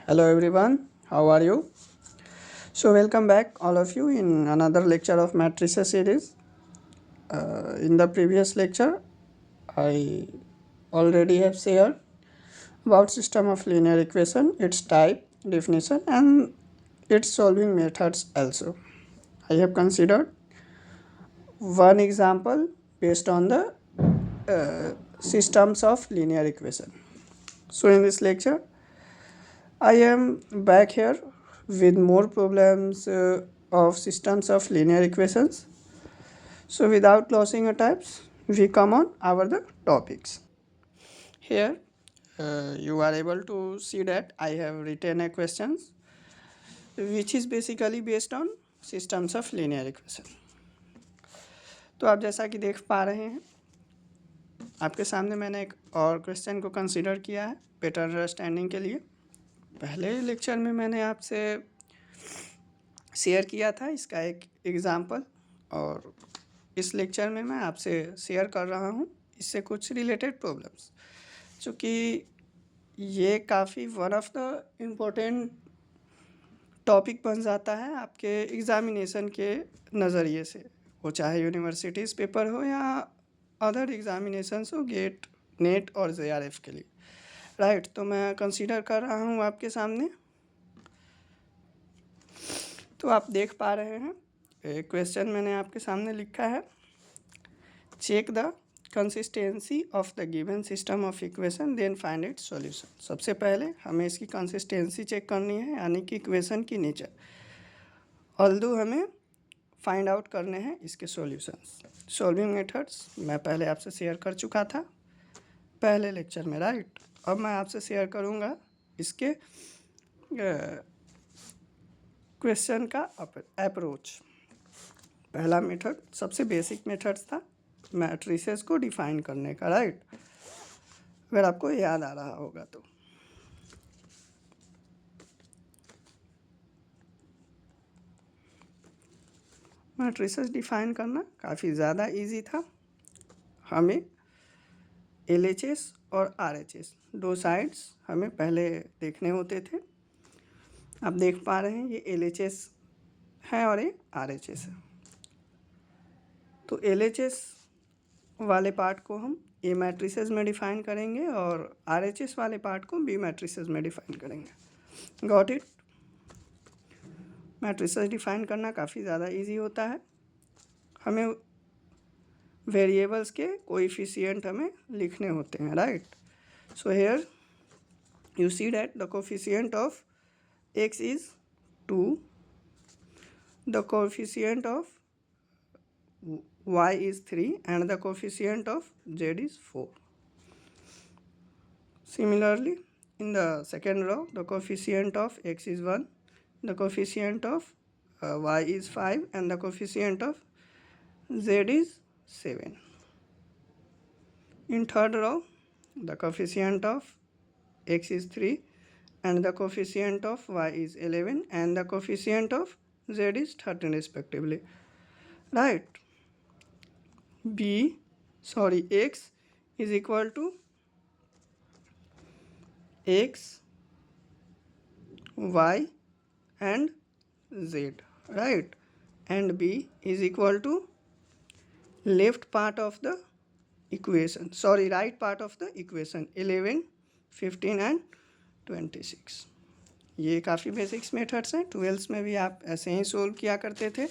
Hello everyone, how are you? So welcome back all of you in another lecture of matrices series. In the previous lecture, I already have shared about system of linear equation, its type, definition and its solving methods also. I have considered one example based on the systems of linear equation. So in this lecture, I am back here with more problems of systems of linear equations. So without losing a types, we come on our the topics. Here you are able to see that I have written a questions which is basically based on systems of linear equation. तो आप जैसा कि देख पा रहे हैं आपके सामने मैंने एक और क्वेश्चन को कंसीडर किया है बेटर अंडरस्टैंडिंग के लिए। पहले लेक्चर में मैंने आपसे शेयर किया था इसका एक एग्ज़ाम्पल और इस लेक्चर में मैं आपसे शेयर कर रहा हूँ इससे कुछ रिलेटेड प्रॉब्लम्स, चूँकि ये काफ़ी one of the important topic बन जाता है आपके एग्ज़ामिनेशन के नज़रिए से, वो चाहे यूनिवर्सिटीज़ पेपर हो या अदर एग्ज़ामिनेशंस हो, गेट, नेट और JRF के लिए, राइट। तो मैं कंसीडर कर रहा हूँ आपके सामने। तो आप देख पा रहे हैं क्वेश्चन मैंने आपके सामने लिखा है, check the consistency of the given system of equation then find its solution. सबसे पहले हमें इसकी कंसिस्टेंसी चेक करनी है यानी कि इक्वेशन की नेचर, ऑल्दो हमें फाइंड आउट करने हैं इसके सॉल्यूशंस। सॉल्विंग मेथड्स मैं पहले आपसे शेयर कर चुका था पहले लेक्चर में, राइट। अब मैं आपसे शेयर करूँगा इसके क्वेश्चन का अप्रोच। पहला मेथड सबसे बेसिक मेथड्स था मैट्रिसेस को डिफाइन करने का, राइट, अगर आपको याद आ रहा होगा तो। मैट्रिसेस डिफाइन करना काफ़ी ज़्यादा इजी था। हमें LHS और RHS दो साइड्स हमें पहले देखने होते थे। आप देख पा रहे हैं ये LHS है और ये RHS है। तो LHS वाले पार्ट को हम A मैट्रिसेस में डिफाइन करेंगे और RHS वाले पार्ट को B मैट्रिसेस में डिफाइन करेंगे। Got it. मैट्रिसेस डिफाइन करना काफ़ी ज़्यादा इजी होता है। हमें वेरिएबल्स के कोएफिशिएंट हमें लिखने होते हैं, right. So here you see that the coefficient of x is 2, the coefficient of y is 3 and the coefficient of z is 4. Similarly, in the second row, the coefficient of x is 1, the coefficient of y is 5 and the coefficient of z is 7. In third row, the coefficient of x is 3 and the coefficient of y is 11 and the coefficient of z is 13 respectively, right. X is equal to x, y and z, right, and B is equal to left part of the equation, right part of the equation 11, 15 and 26। ये काफ़ी basics methods हैं, 12th में भी आप ऐसे ही solve किया करते थे।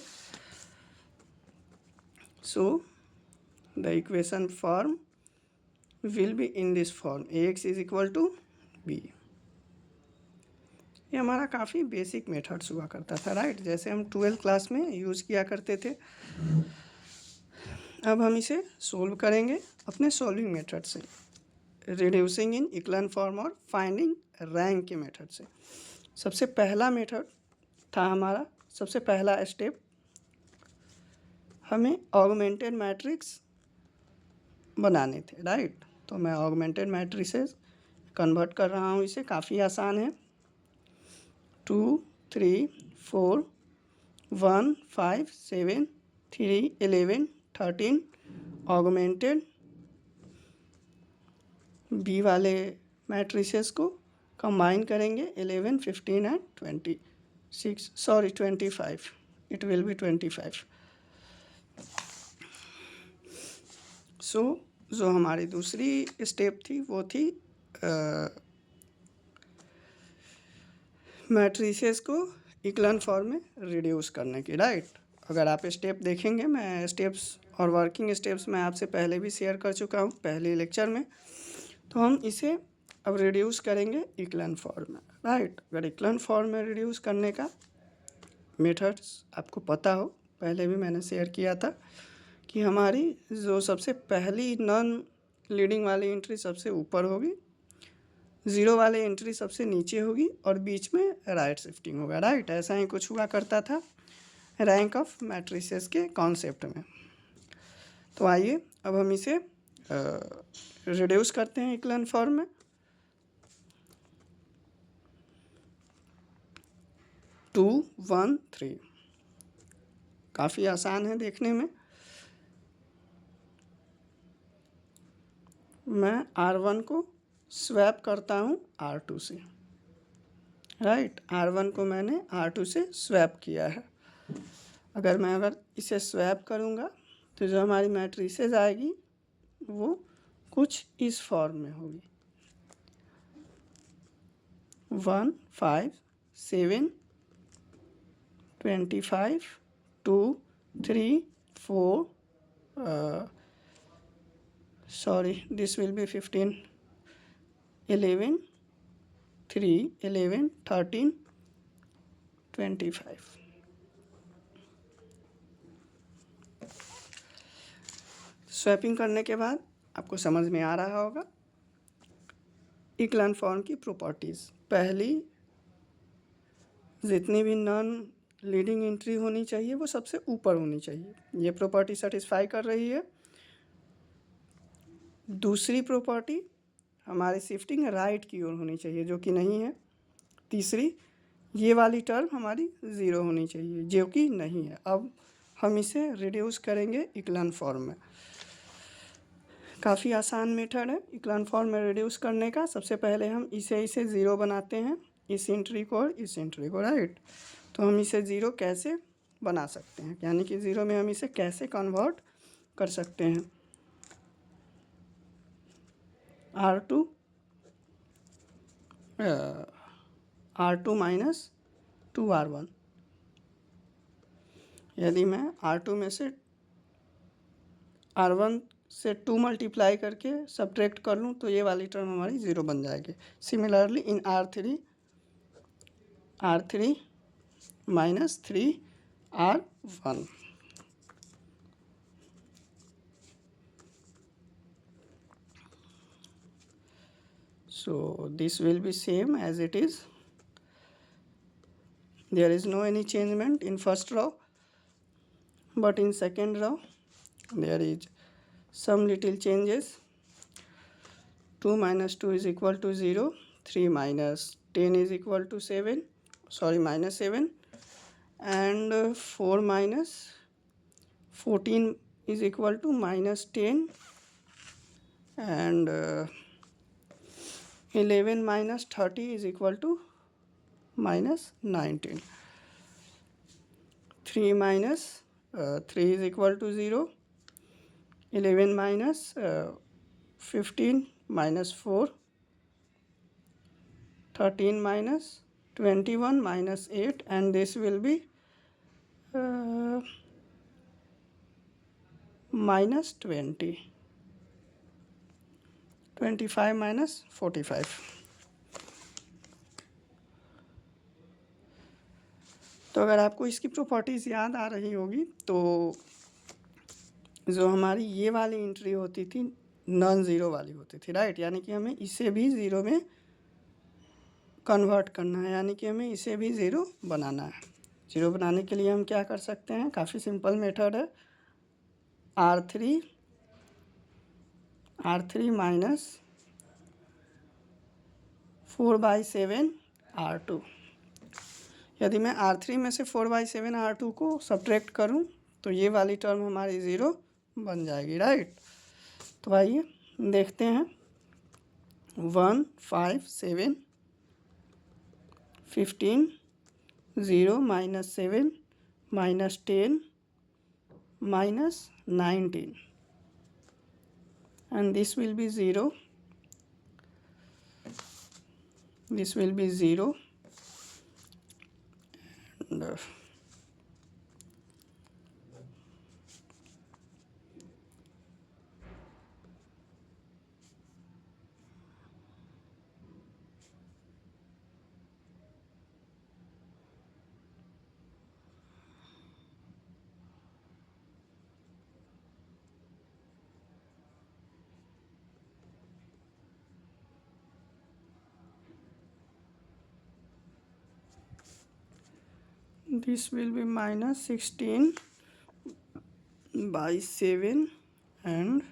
So the equation form will be in this form Ax is equal to B। ये हमारा काफ़ी बेसिक मेथड्स हुआ करता था, राइट, जैसे हम 12th क्लास में यूज़ किया करते थे। अब हम इसे सोल्व करेंगे अपने सॉल्विंग मेथड से, रिड्यूसिंग इन इक्लन फॉर्म और फाइंडिंग रैंक के मेथड से। सबसे पहला मेथड था हमारा, सबसे पहला स्टेप हमें ऑगमेंटेड मैट्रिक्स बनाने थे, राइट। तो मैं ऑगमेंटेड मैट्रिसेस कन्वर्ट कर रहा हूँ, इसे काफ़ी आसान है। 2, 3, 4, 1, 5, 7, 3, 11, 13 ऑगमेंटेड B वाले मैट्रिसेस को कंबाइन करेंगे 11, 15 एंड 25, इट विल बी 25। सो जो हमारी दूसरी स्टेप थी वो थी मैट्रिसेस को इक्लन फॉर्म में रिड्यूस करने की, राइट। अगर आप स्टेप देखेंगे, मैं स्टेप्स और वर्किंग स्टेप्स मैं आपसे पहले भी शेयर कर चुका हूँ पहले लेक्चर में। तो हम इसे अब रिड्यूस करेंगे इक्लन फॉर्म में, राइट। अगर इक्लन फॉर्म में रिड्यूस करने का मेथड्स आपको पता हो, पहले भी मैंने शेयर किया था कि हमारी जो सबसे पहली नॉन लीडिंग वाली एंट्री सबसे ऊपर होगी, ज़ीरो वाली एंट्री सबसे नीचे होगी और बीच में राइट शिफ्टिंग होगा, राइट। ऐसा ही कुछ हुआ करता था रैंक ऑफ मैट्रिसेस के कॉन्सेप्ट में। तो आइए अब हम इसे रिड्यूस करते हैं इक्लन फॉर्म में। 2, 1, 3 काफ़ी आसान है देखने में। मैं R1 को स्वैप करता हूँ R2 से, राइट। R1 को मैंने R2 से स्वैप किया है। अगर इसे स्वैप करूँगा तो जो हमारी मैट्रिसेस आएगी वो कुछ इस फॉर्म में होगी, 1, 5, 7, 25, 2, 3, 4, this will be 15, 11, 3, 11, 13, 25। स्वैपिंग करने के बाद आपको समझ में आ रहा होगा इक्लन फॉर्म की प्रॉपर्टीज़। पहली, जितनी भी नॉन लीडिंग एंट्री होनी चाहिए वो सबसे ऊपर होनी चाहिए, ये प्रॉपर्टी सेटिस्फाई कर रही है। दूसरी प्रॉपर्टी, हमारी शिफ्टिंग राइट की ओर होनी चाहिए, जो कि नहीं है। तीसरी, ये वाली टर्म हमारी ज़ीरो होनी चाहिए, जो कि नहीं है। अब हम इसे रिड्यूस करेंगे इक्लन फॉर्म में। काफ़ी आसान मेथड है इक्लन फॉर्म में रिड्यूस करने का। सबसे पहले हम इसे ज़ीरो बनाते हैं, इस एंट्री को और इस एंट्री को, राइट। तो हम इसे ज़ीरो कैसे बना सकते हैं, यानी कि ज़ीरो में हम इसे कैसे कन्वर्ट कर सकते हैं। R2 minus 2R1। यदि मैं R2 में से R1 से 2 मल्टीप्लाई करके सब्ट्रैक्ट कर लूँ तो ये वाली टर्म हमारी ज़ीरो बन जाएगी। Similarly in R3 minus 3R1। So this will be same as it is. There is no any changement in first row, but in second row there is some little changes. 2 minus 2 is equal to 0, 3 minus 10 is equal to minus 7, and 4 minus 14 is equal to minus 10, and 11 minus 30 is equal to minus 19. 3 minus 3 is equal to 0. 11 minus 15 minus 4. 13 minus 21 minus 8, and this will be minus 20. 25 minus 45. तो अगर आपको इसकी properties याद आ रही होगी तो जो हमारी ये वाली एंट्री होती थी नॉन ज़ीरो वाली होती थी, राइट। यानी कि हमें इसे भी ज़ीरो में कन्वर्ट करना है, यानी कि हमें इसे भी ज़ीरो बनाना है। ज़ीरो बनाने के लिए हम क्या कर सकते हैं, काफ़ी सिंपल मेथड है। R3 minus 4/7 R2। यदि मैं R3 में से 4/7 R2 को सब्ट्रैक्ट करूं तो ये वाली टर्म हमारी ज़ीरो बन जाएगी, राइट। तो आइए देखते हैं 1, 5, 7 15, 0 minus 7 minus 10 minus 19, and this will be 0. This will be 0, and this will be minus 16 by 7, and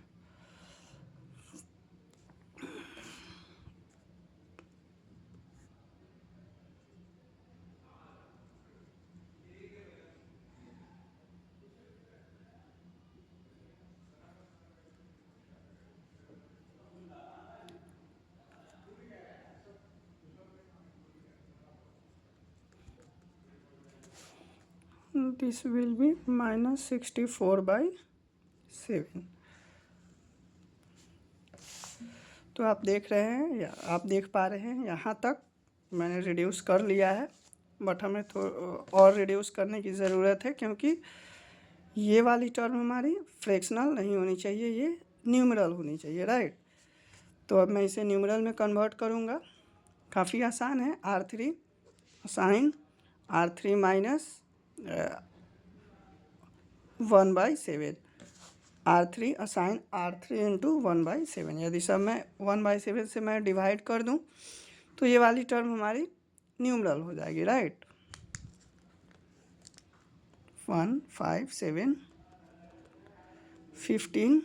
this will be minus 64 by 7. तो आप देख रहे हैं या आप देख पा रहे हैं, यहाँ तक मैंने रिड्यूस कर लिया है, बट हमें और रिड्यूस करने की ज़रूरत है, क्योंकि ये वाली टर्म हमारी फ्रैक्शनल नहीं होनी चाहिए, ये न्यूमरल होनी चाहिए, राइट। तो अब मैं इसे न्यूमरल में कन्वर्ट करूँगा। काफ़ी आसान है। R3 sign R3 minus 1/7, R3 assign R3 into 1/7। यदि सब मैं 1/7 से मैं डिवाइड कर दूं तो ये वाली टर्म हमारी न्यूमरल हो जाएगी, right. 1 5 7 15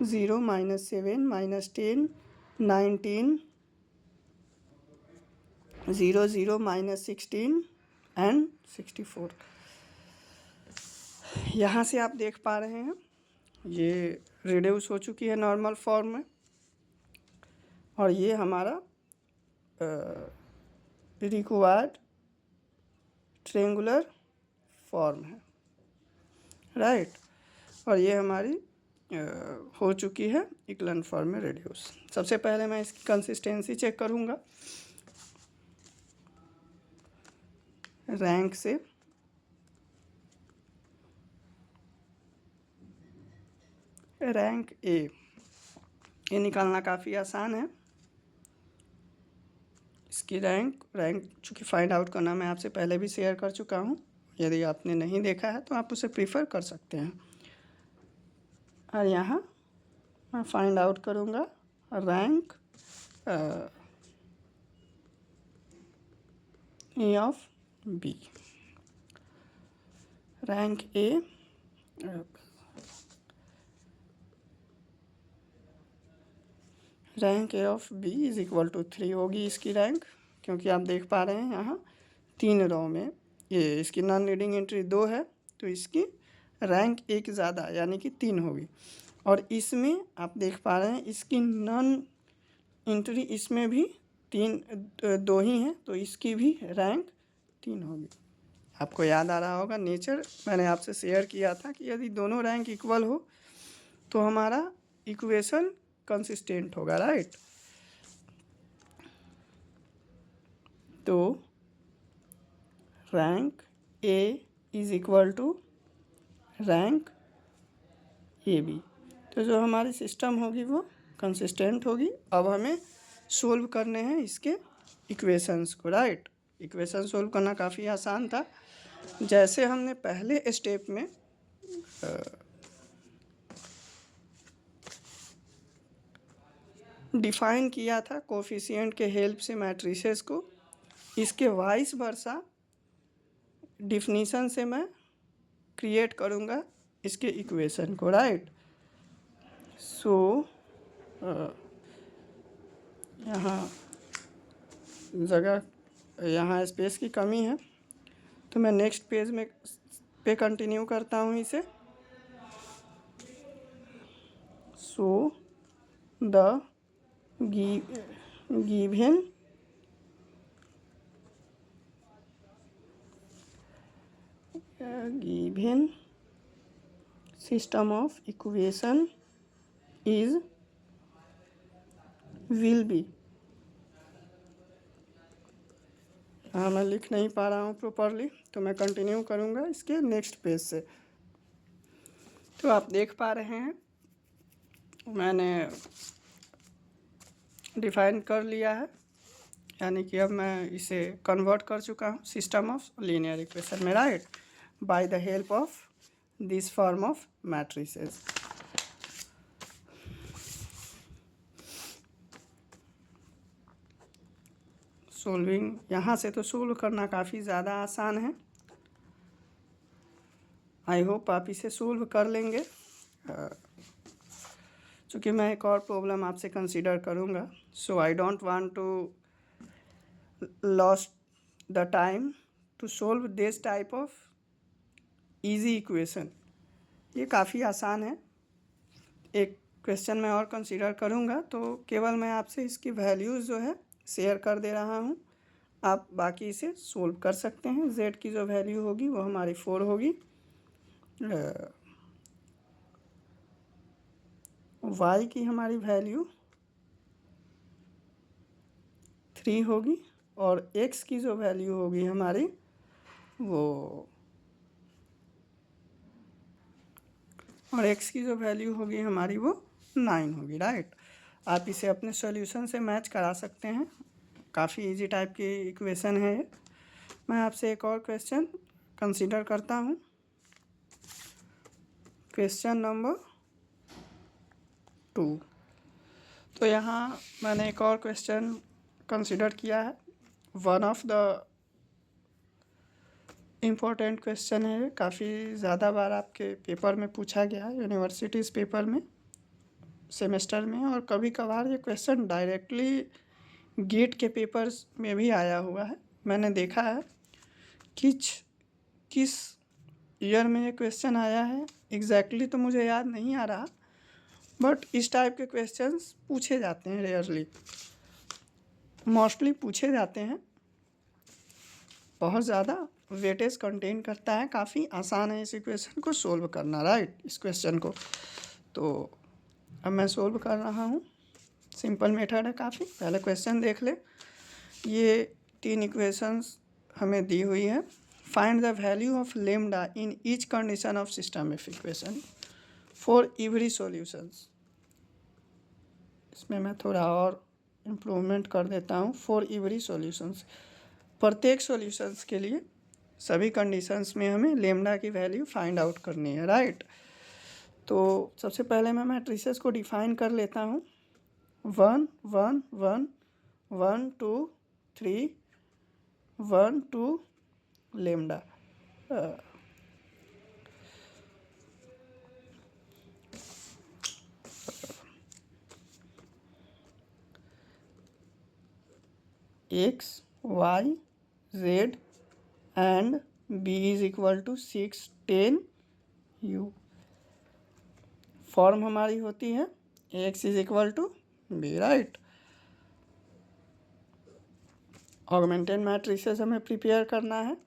0 minus 7 minus 10 19 0 0 minus 16 and 64। यहाँ से आप देख पा रहे हैं ये रिड्यूस हो चुकी है नॉर्मल फॉर्म में, और ये हमारा रिक्वायर्ड ट्रेंगुलर फॉर्म है, राइट। और ये हमारी हो चुकी है इक्लन फॉर्म में रिड्यूस। सबसे पहले मैं इसकी कंसिस्टेंसी चेक करूँगा रैंक से। रैंक ए, ये निकालना काफ़ी आसान है। इसकी रैंक चूँकि फाइंड आउट करना मैं आपसे पहले भी शेयर कर चुका हूँ, यदि आपने नहीं देखा है तो आप उसे प्रीफर कर सकते हैं। और यहाँ मैं फाइंड आउट करूँगा rank A of B. Rank A of B is equal to 3 होगी इसकी रैंक, क्योंकि आप देख पा रहे हैं यहाँ 3 रो में ये इसकी नॉन लीडिंग एंट्री 2 है, तो इसकी रैंक 1 ज़्यादा यानी कि 3 होगी। और इसमें आप देख पा रहे हैं इसकी नॉन एंट्री इसमें भी 2 ही हैं, तो इसकी भी रैंक 3 होगी। आपको याद आ रहा होगा नेचर मैंने आपसे शेयर किया था कि यदि दोनों रैंक इक्वल हो तो हमारा इक्वेशन कंसिस्टेंट होगा, राइट। तो rank A is equal to rank A B. तो जो हमारी सिस्टम होगी वो कंसिस्टेंट होगी। अब हमें सोल्व करने हैं इसके इक्वेशंस को, राइट। इक्वेशन सोल्व करना काफ़ी आसान था। जैसे हमने पहले स्टेप में डिफाइन किया था कोफिशिएंट के हेल्प से मैट्रिसेस को, इसके वाइस वर्सा डिफिनीशन से मैं क्रिएट करूँगा इसके इक्वेशन को, राइट। सो यहाँ यहाँ स्पेस की कमी है, तो मैं नेक्स्ट पेज में पे कंटिन्यू करता हूँ इसे। So the given given system of equation is will be. हाँ, मैं लिख नहीं पा रहा हूँ प्रॉपरली, तो मैं कंटिन्यू करूँगा इसके नेक्स्ट पेज से। तो आप देख पा रहे हैं मैंने डिफाइन कर लिया है, यानी कि अब मैं इसे कन्वर्ट कर चुका हूँ सिस्टम ऑफ लीनियर इक्वेशन में, right, by the help of this form of matrices. Solving यहाँ से तो सोल्व करना काफ़ी ज़्यादा आसान है। आई होप आप इसे सोल्व कर लेंगे। चूँकि मैं एक और प्रॉब्लम आपसे कंसीडर करूँगा, so I don't want to lost the time to solve this type of easy equation. ये काफ़ी आसान है। एक क्वेश्चन मैं और कंसीडर करूँगा, तो केवल मैं आपसे इसकी वैल्यूज़ जो है शेयर कर दे रहा हूँ, आप बाकी इसे सोल्व कर सकते हैं। z की जो वैल्यू होगी वो हमारी 4 होगी, y की हमारी वैल्यू 3 होगी, और x की जो वैल्यू होगी हमारी वो, और x की जो वैल्यू होगी हमारी वो 9 होगी, राइट। आप इसे अपने सॉल्यूशन से मैच करा सकते हैं। काफ़ी इजी टाइप की इक्वेशन है ये। मैं आपसे एक और क्वेश्चन कंसीडर करता हूँ, क्वेश्चन नंबर 2। तो यहाँ मैंने एक और क्वेश्चन कंसीडर किया है। One of the important question है, काफ़ी ज़्यादा बार आपके पेपर में पूछा गया है, यूनिवर्सिटीज़ पेपर में, सेमेस्टर में, और कभी कभार ये क्वेश्चन डायरेक्टली गेट के पेपर्स में भी आया हुआ है। मैंने देखा है किस ईयर में ये क्वेश्चन आया है एग्जैक्टली तो मुझे याद नहीं आ रहा, बट इस टाइप के क्वेश्चंस पूछे जाते हैं, रेयरली, मोस्टली पूछे जाते हैं। बहुत ज़्यादा वेटेज कंटेन करता है, काफ़ी आसान है इस इक्वेशन को सोल्व करना, राइट, इस क्वेश्चन को। तो अब मैं सोल्व कर रहा हूँ। सिंपल मेथड है काफ़ी। पहले क्वेश्चन देख ले। ये 3 इक्वेशंस हमें दी हुई है। Find the value of lambda in each condition of system of equation for every solutions. इसमें मैं थोड़ा और इम्प्रूवमेंट कर देता हूँ। फॉर एवरी सॉल्यूशंस, प्रत्येक सॉल्यूशंस के लिए सभी कंडीशंस में हमें लेमडा की वैल्यू फाइंड आउट करनी है, राइट। तो सबसे पहले मैं मैट्रिसेस को डिफाइन कर लेता हूँ। 1 1 1 1 2 3 1 2 lambda. x y z and b is equal to 6 10 u। Form हमारी होती है x is equal to B, right. Augmented matrices हमें प्रिपेयर करना है।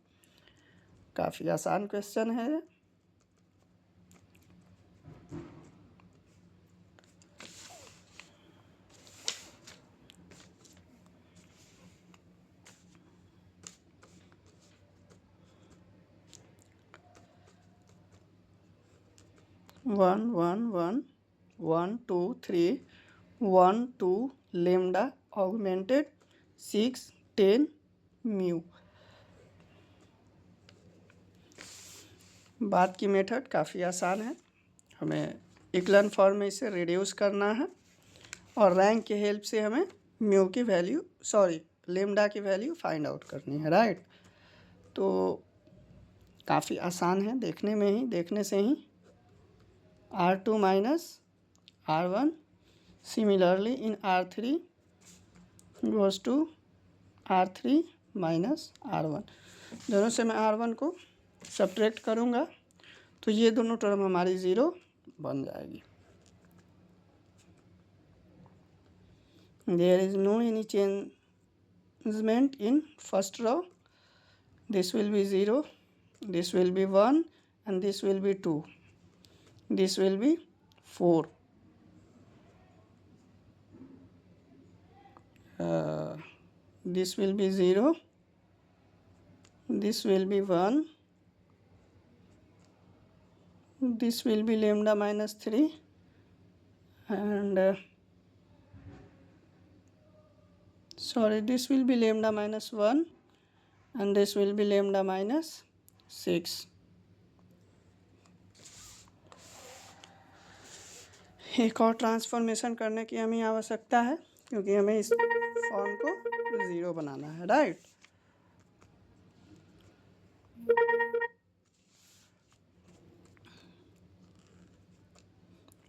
काफ़ी आसान क्वेश्चन है ये। One one one 1 2 3 1 2 lambda augmented 6 10 mu. बात की मेथड काफ़ी आसान है। हमें इक्लन फॉर्म में इसे रिड्यूस करना है, और रैंक के हेल्प से हमें म्यू की वैल्यू, लेमडा की वैल्यू फाइंड आउट करनी है, राइट। तो काफ़ी आसान है, देखने से ही R2 minus R1, similarly in R3 goes to R3 minus R1। दोनों से मैं R1 को सब्ट्रैक्ट करूँगा, तो ये दोनों टर्म हमारी 0 बन जाएगी। There is no any changement in first row, this will be 0, this will be 1 and this will be 2, this will be 4, this will be 0, this will be 1, this will be lambda minus 3, and this will be lambda minus 1 and this will be lambda minus 6. एक और transformation करने की हमें आवश्यकता है क्योंकि हमें इस फॉर्म को 0 बनाना है, right.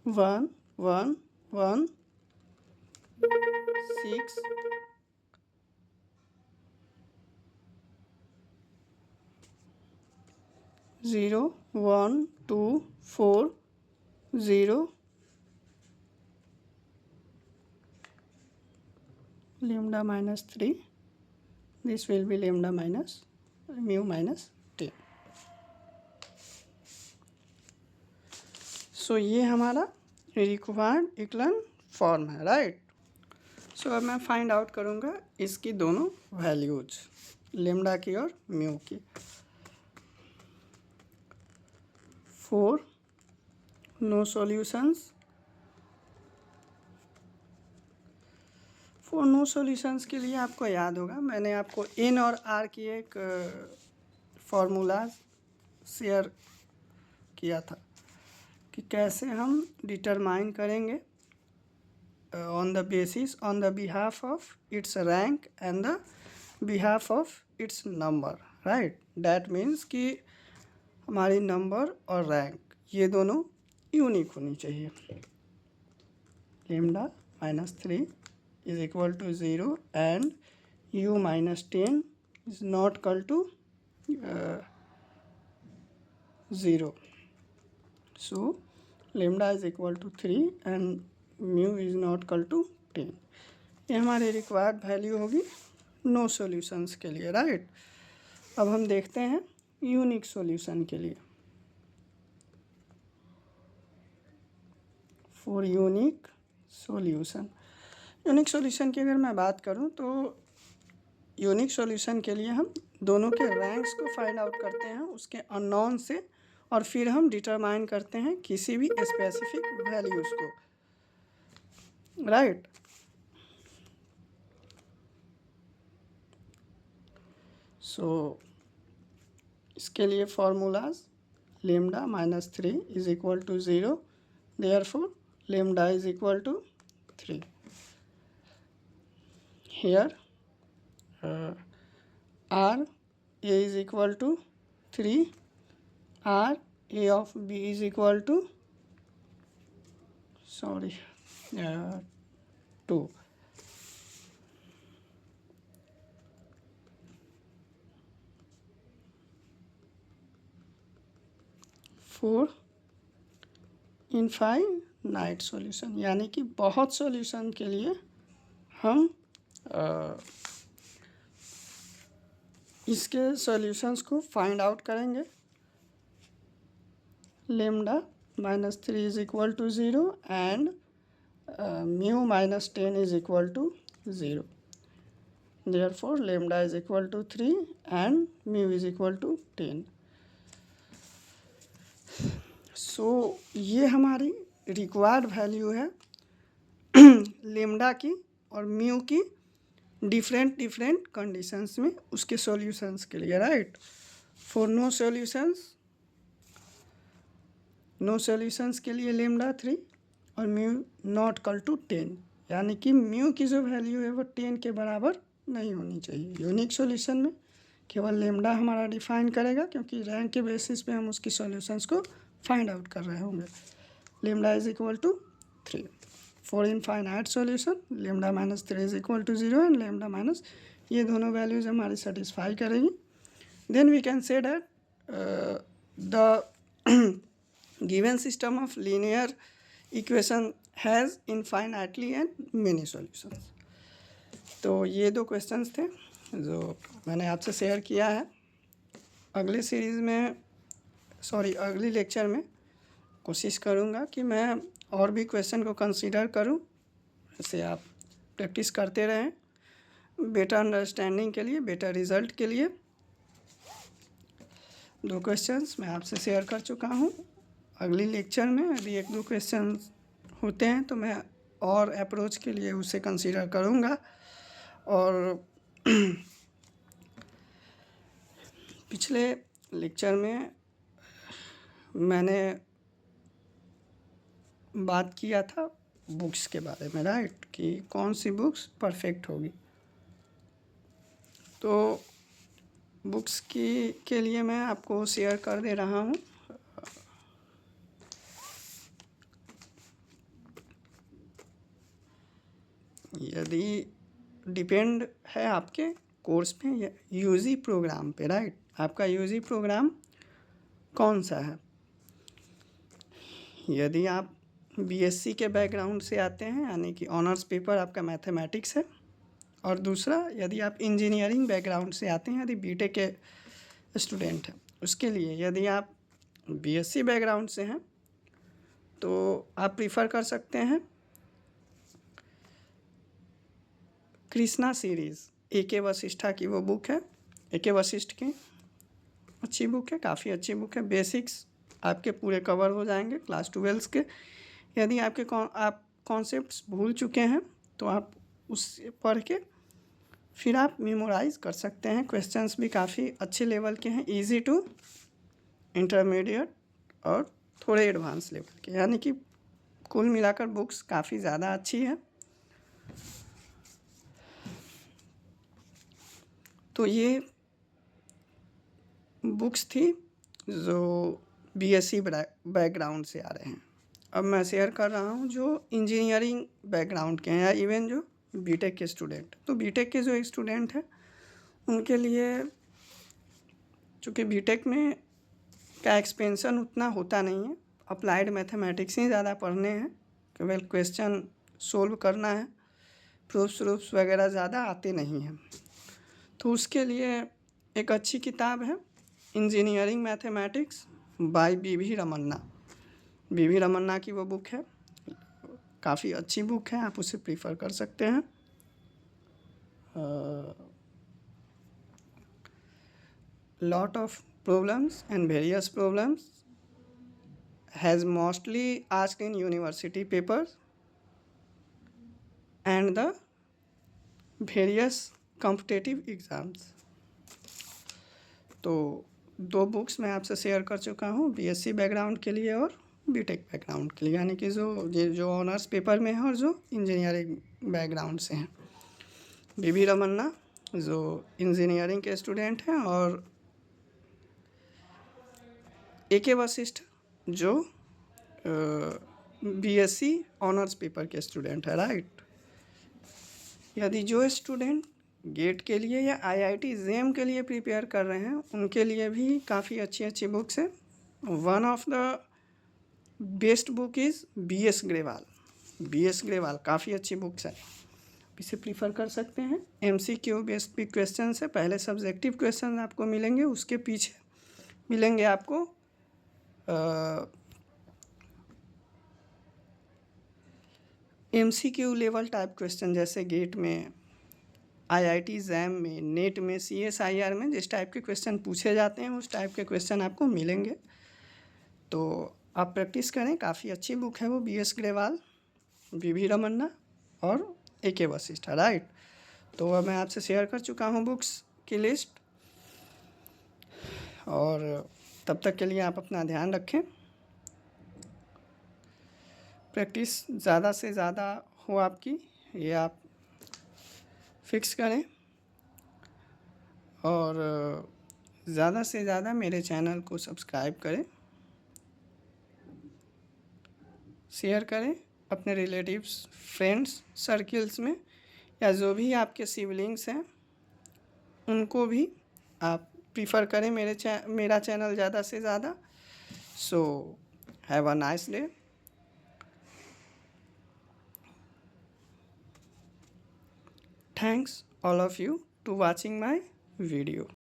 One one one 6 0 1 2 4 0 lambda minus 3, this will be lambda minus mu minus 10. So ये हमारा रिक्वायर्ड इक्लन फॉर्म है, राइट। सो अब मैं फाइंड आउट करूँगा इसकी दोनों वैल्यूज, लेमडा की और म्यू की। 4 no solutions, for no solutions के लिए आपको याद होगा मैंने आपको इन और आर की एक फार्मूला शेयर किया था कि कैसे हम डिटरमाइन करेंगे on the behalf of its rank and the behalf of its number, right. That means कि हमारी नंबर और रैंक ये दोनों यूनिक होनी चाहिए। Lambda minus 3 is equal to 0 and u minus 10 is not equal to 0. So lambda is equal to 3 and mu is not equal to 10. ये हमारी required value होगी नो सॉल्यूशंस के लिए, राइट। अब हम देखते हैं यूनिक सॉल्यूशन के लिए। फॉर यूनिक सॉल्यूशन की अगर मैं बात करूं तो यूनिक सॉल्यूशन के लिए हम दोनों के रैंक्स को फाइंड आउट करते हैं उसके अननोन से, और फिर हम डिटरमाइन करते हैं किसी भी स्पेसिफिक वैल्यूज को, राइट। सो इसके लिए formulas lambda minus 3 is equal to 0, therefore lambda is equal to 3. Here R A is equal to 3, R A of B is equal to 2. Four infinite solution, यानी कि बहुत solution के लिए हम इसके सॉल्यूशंस को फाइंड आउट करेंगे। Lambda minus 3 is equal to 0 and mu minus 10 is equal to 0, therefore lambda is equal to 3 and mu is equal to 10. So ये हमारी रिक्वायर्ड वैल्यू है लेमडा की और म्यू की डिफरेंट कंडीशंस में उसके सॉल्यूशंस के लिए, राइट। फॉर नो सॉल्यूशंस के लिए लेमडा 3 और म्यू नॉट इक्वल टू 10, यानी कि म्यू की जो वैल्यू है वो 10 के बराबर नहीं होनी चाहिए। यूनिक सॉल्यूशन में केवल लेमडा हमारा डिफाइन करेगा क्योंकि रैंक के बेसिस पे हम उसकी सॉल्यूशंस को फाइंड आउट कर रहे होंगे। Lambda is equal to 3. For infinite solution lambda minus 3 is equal to 0 and lambda minus, ये दोनों वैल्यूज हमारी सेटिस्फाई करेगी। Then we can say that the given system of linear equation has infinitely and many solutions. तो ये दो questions थे जो मैंने आपसे शेयर किया है। अगले सीरीज़ में अगली लेक्चर में कोशिश करूँगा कि मैं और भी क्वेश्चन को कंसीडर करूँ। ऐसे आप प्रैक्टिस करते रहें बेटर अंडरस्टैंडिंग के लिए, बेटर रिज़ल्ट के लिए। 2 क्वेश्चंस मैं आपसे शेयर कर चुका हूँ। अगली लेक्चर में यदि 1-2 क्वेश्चन होते हैं तो मैं और अप्रोच के लिए उसे कंसीडर करूँगा। और पिछले लेक्चर में मैंने बात किया था बुक्स के बारे में, राइट, कि कौन सी बुक्स परफेक्ट होगी। तो बुक्स के लिए मैं आपको शेयर कर दे रहा हूँ। यदि डिपेंड है आपके कोर्स पे या यूजी प्रोग्राम पे, राइट, आपका यूजी प्रोग्राम कौन सा है। यदि आप बीएससी के बैकग्राउंड से आते हैं, यानी कि ऑनर्स पेपर आपका मैथमेटिक्स है, और दूसरा यदि आप इंजीनियरिंग बैकग्राउंड से आते हैं, यदि बीटेक के स्टूडेंट हैं, उसके लिए यदि आप बीएससी बैकग्राउंड से हैं तो आप प्रीफर कर सकते हैं कृष्णा सीरीज़। ए.के. वशिष्ठा की वो बुक है, ए.के. वशिष्ठ की अच्छी बुक है, काफ़ी अच्छी बुक है। बेसिक्स आपके पूरे कवर हो जाएंगे क्लास 12 के। यदि आप कॉन्सेप्ट्स भूल चुके हैं तो आप उससे पढ़ के फिर आप मेमोराइज़ कर सकते हैं। क्वेश्चंस भी काफ़ी अच्छे लेवल के हैं, इजी टू इंटरमीडिएट और थोड़े एडवांस लेवल के, यानी कि कुल मिलाकर बुक्स काफ़ी ज़्यादा अच्छी है। तो ये बुक्स थी जो बीएससी बैकग्राउंड से आ रहे हैं। अब मैं शेयर कर रहा हूँ जो इंजीनियरिंग बैकग्राउंड के हैं या इवन जो बीटेक के स्टूडेंट। तो बीटेक के जो स्टूडेंट हैं उनके लिए, चूँकि बीटेक में का एक्सपेंशन उतना होता नहीं है, अप्लाइड मैथमेटिक्स ही ज़्यादा पढ़ने हैं, केवल क्वेश्चन सोल्व करना है, प्रूफ्स वगैरह ज़्यादा आते नहीं हैं। तो उसके लिए एक अच्छी किताब है engineering mathematics by B V. Ramanna. B V. Ramanna की वो बुक है, काफ़ी अच्छी बुक है, आप उसे प्रीफर कर सकते हैं। Lot of problems and various problems has mostly asked in university papers and the various competitive exams। तो 2 बुक्स मैं आपसे शेयर कर चुका हूँ, बीएससी बैकग्राउंड के लिए और बीटेक बैकग्राउंड के लिए, यानी कि जो ऑनर्स पेपर में है और जो इंजीनियरिंग बैकग्राउंड से हैं। बी.वी. रमन्ना जो इंजीनियरिंग के स्टूडेंट हैं और ए.के. वशिष्ठ जो बीएससी ऑनर्स पेपर के स्टूडेंट है, राइट। यदि जो स्टूडेंट गेट के लिए या आईआईटी जेम के लिए प्रिपेयर कर रहे हैं उनके लिए भी काफ़ी अच्छी अच्छी बुक्स है। One of the best book is B S. Grewal. B S. Grewal काफ़ी अच्छी बुक्स है, इसे प्रीफर कर सकते हैं। एमसीक्यू बेस्ड भी क्वेश्चन है, पहले सब्जेक्टिव क्वेश्चन आपको मिलेंगे, उसके पीछे मिलेंगे आपको एमसीक्यू लेवल टाइप क्वेश्चन, जैसे गेट में, आईआईटी जैम में, नेट में, सीएसआईआर में जिस टाइप के क्वेश्चन पूछे जाते हैं उस टाइप के क्वेश्चन आपको मिलेंगे। तो आप प्रैक्टिस करें, काफ़ी अच्छी बुक है वो, बी.एस. ग्रेवाल, बी.वी. रमन्ना और ए.के. वशिष्ठा, राइट। तो अब मैं आपसे शेयर कर चुका हूँ बुक्स की लिस्ट, और तब तक के लिए आप अपना ध्यान रखें, प्रैक्टिस ज़्यादा से ज़्यादा हो आपकी, ये आप फिक्स करें, और ज़्यादा से ज़्यादा मेरे चैनल को सब्सक्राइब करें, शेयर करें अपने रिलेटिव्स, फ्रेंड्स सर्किल्स में, या जो भी आपके सिबलिंग्स हैं उनको भी आप प्रीफर करें मेरा चैनल ज़्यादा से ज़्यादा। So have a nice day. Thanks all of you to watching my video.